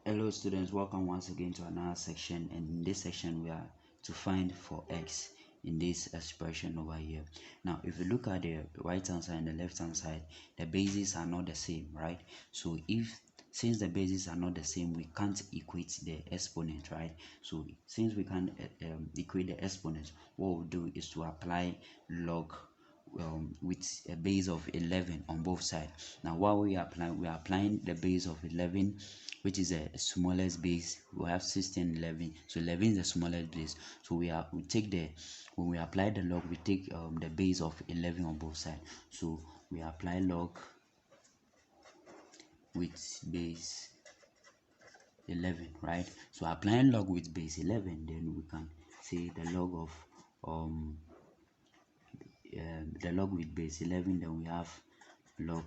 Hello students, welcome once again to another section, and in this section we are to find for x in this expression over here. Now if you look at the right hand side and the left hand side, the bases are not the same, right? So since the bases are not the same, we can't equate the exponent, right? So since we can't equate the exponent, what we'll do is to apply log with a base of 11 on both sides. Now what we are applying the base of 11, which is the smallest base. We have 16, 11, so 11 is the smallest base. So when we apply the log, we take the base of 11 on both sides. So we apply log with base 11, right? So applying log with base 11, then we can say the log with base 11, then we have log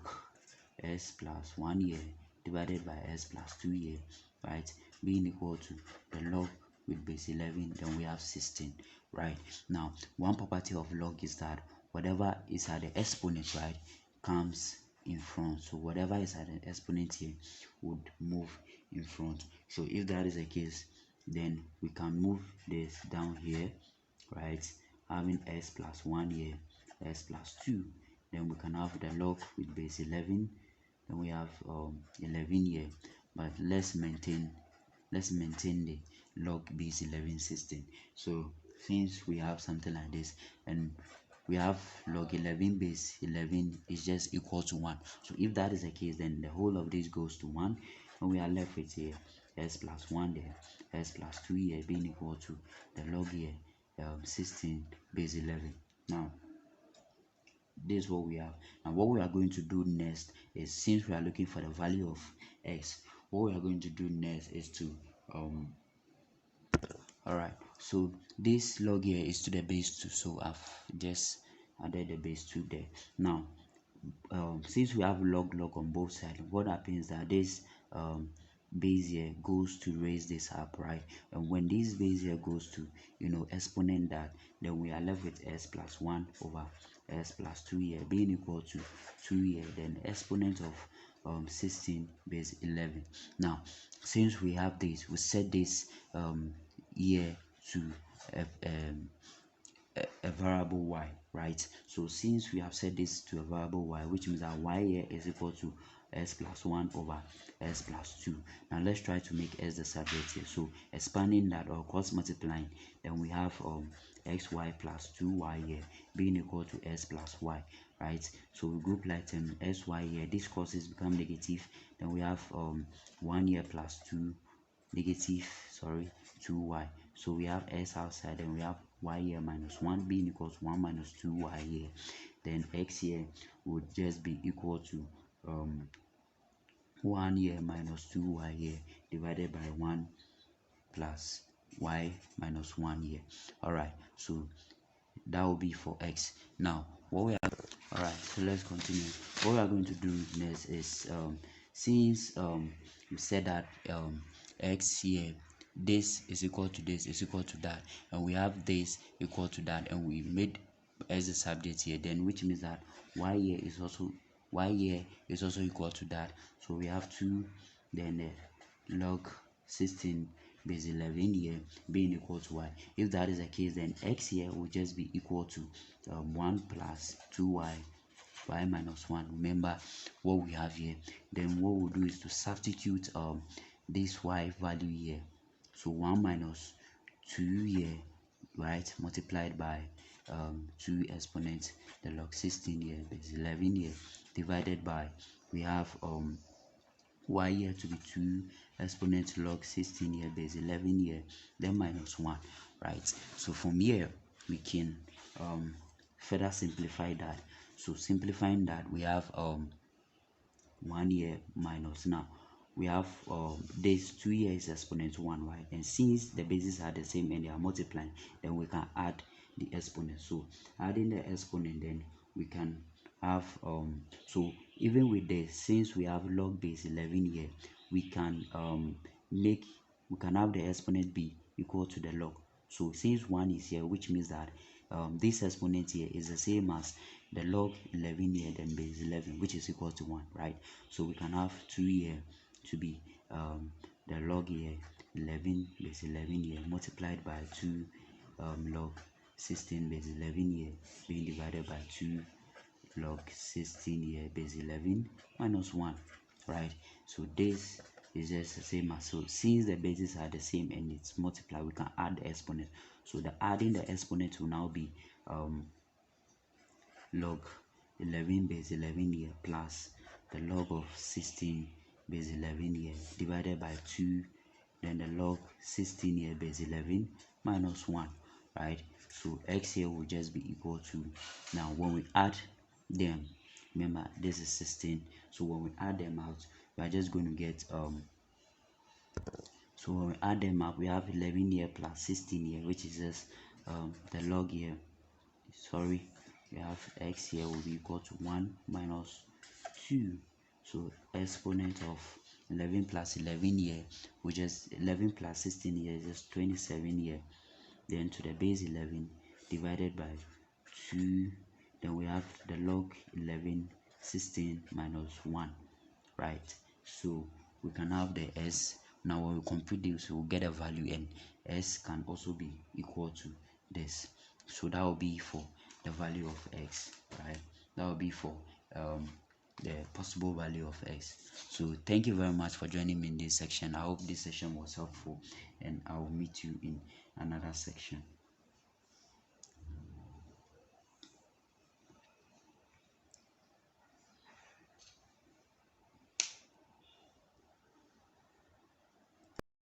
s plus 1 here divided by s plus 2 here, right, being equal to the log with base 11, then we have 16, right? Now one property of log is that whatever is at the exponent, right, comes in front. So whatever is at the exponent here would move in front. So if that is the case, then we can move this down here, right, having s plus 1 here, s plus 2, then we can have the log with base 11, then we have 11 here, but let's maintain the log base 11 system. So since we have something like this, and we have log 11 base 11 is just equal to 1. So if that is the case, then the whole of this goes to 1, and we are left with here s plus 1 there, s plus 2 here, being equal to the log here 16 base 11. Now this is what we have. And what we are going to do next is, since we are looking for the value of x, what we are going to do next is to all right, so this log here is to the base 2, so I've just added the base 2 there. Now since we have log on both sides, what happens is that this base here goes to raise this up, right? And when this base here goes to exponent that, then we are left with s plus 1 over s plus 2 here, being equal to 2 here, then exponent of 16 base 11. Now since we have this, we set this here to a variable y, right? So since we have set this to a variable y, which means that y here is equal to s plus 1 over s plus 2. Now let's try to make s the subject here. So expanding that or cross multiplying, then we have xy plus 2y here, being equal to s plus y, right? So we group like term sy here, these crosses become negative, then we have 1 here plus 2 negative 2y. So we have s outside, and we have y here minus 1, being equal to 1 minus 2y here. Then x here would just be equal to 1 here minus 2y here divided by 1 plus y minus 1 here. All right, so that will be for x. Now what we are all right, so let's continue. What we are going to do next is since we said that x here, this is equal to this is equal to that, and we have this equal to that, and we made as a subject here, then which means that y here is also equal to that. So we have 2, then log 16 base 11 here, being equal to y. If that is the case, then x here will just be equal to 1 plus 2y, y minus 1. Remember what we have here. Then what we'll do is to substitute this y value here. So 1 minus 2 here, right, multiplied by 2 exponents the log 16 here base 11 here, divided by, we have y here to be 2 exponent log 16 here base 11 here, then minus 1, right? So from here we can further simplify that. So simplifying that, we have 1 here minus, now we have this 2 here is exponent 1, right? And since the bases are the same and they are multiplying, then we can add the exponent. So adding the exponent, then we can have so even with this, since we have log base 11 here, we can have the exponent be equal to the log. So since 1 is here, which means that this exponent here is the same as the log 11 here, then base 11, which is equal to 1, right? So we can have 2 here to be the log here 11 base 11 here multiplied by 2 log 16 base 11 here being divided by 2 log 16 here base 11 minus 1, right? So this is just the same as, so since the bases are the same and it's multiplied, we can add the exponent. So the adding the exponent will now be log 11 base 11 here plus the log of 16 base 11 here divided by 2, then the log 16 here base 11 minus 1, right? So x here will just be equal to, now when we add them, remember this is 16, so when we add them out, we are just going to get so when we add them up, we have 11 here plus 16 here, which is just the log here, sorry, we have x here will be equal to 1 minus 2. So exponent of 11 plus 11 here, which is 11 plus 16 here is just 27 here, then to the base 11 divided by 2, then we have the log 11 16 minus 1, right? So we can have the s. Now when we compute this, we'll get a value, and s can also be equal to this. So that will be for the value of x, right? That will be for the possible value of x. So thank you very much for joining me in this section. I hope this session was helpful, and I will meet you in another section.